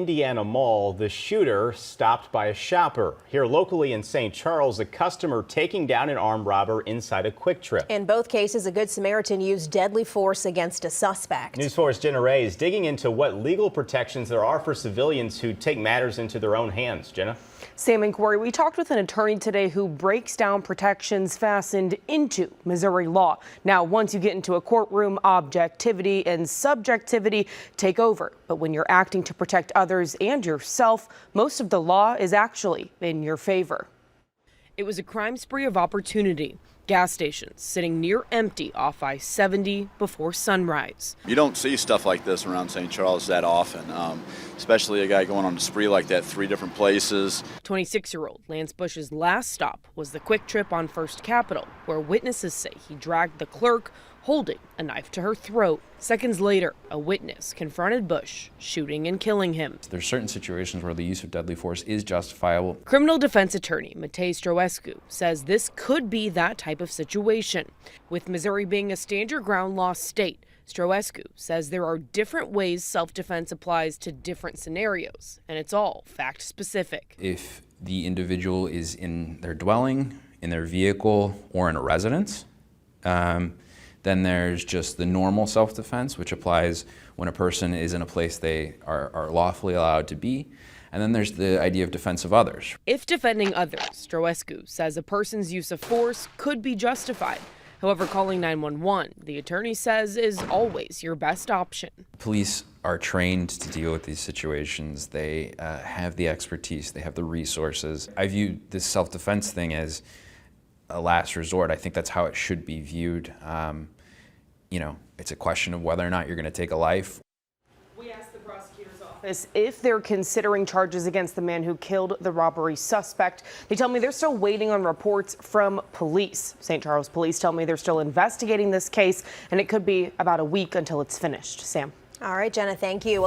Indiana Mall, the shooter stopped by a shopper. Here locally in St. Charles, a customer taking down an armed robber inside a Quick Trip. In both cases, a Good Samaritan used deadly force against a suspect. News 4's Jenna Ray is digging into what legal protections there are for civilians who take matters into their own hands. Jenna? Sam and Corey, we talked with an attorney today who breaks down protections fastened into Missouri law. Now, once you get into a courtroom, objectivity and subjectivity take over. But when you're acting to protect others and yourself, most of the law is actually in your favor. It was a crime spree of opportunity. Gas stations sitting near empty off I-70 before sunrise. You don't see stuff like this around St. Charles that often, especially a guy going on a spree like that, 3 different places. 26-year-old Lance Bush's last stop was the Quick Trip on First Capitol, where witnesses say he dragged the clerk holding a knife to her throat. Seconds later, a witness confronted Bush, shooting and killing him. There's certain situations where the use of deadly force is justifiable. Criminal defense attorney Matej Stroescu says this could be that type of situation. With Missouri being a stand your ground law state, Stroescu says there are different ways self-defense applies to different scenarios, and it's all fact specific. If the individual is in their dwelling, in their vehicle, or in a residence, then there's just the normal self-defense, which applies when a person is in a place they are lawfully allowed to be. And then there's the idea of defense of others. If defending others, Stroescu says a person's use of force could be justified. However, calling 911, the attorney says, is always your best option. Police are trained to deal with these situations. They have the expertise, they have the resources. I view this self-defense thing as a last resort. I think that's how it should be viewed. It's a question of whether or not you're going to take a life. We asked the prosecutor's office if they're considering charges against the man who killed the robbery suspect. They tell me they're still waiting on reports from police. St. Charles police tell me they're still investigating this case, and it could be about a week until it's finished. Sam. All right, Jenna, thank you.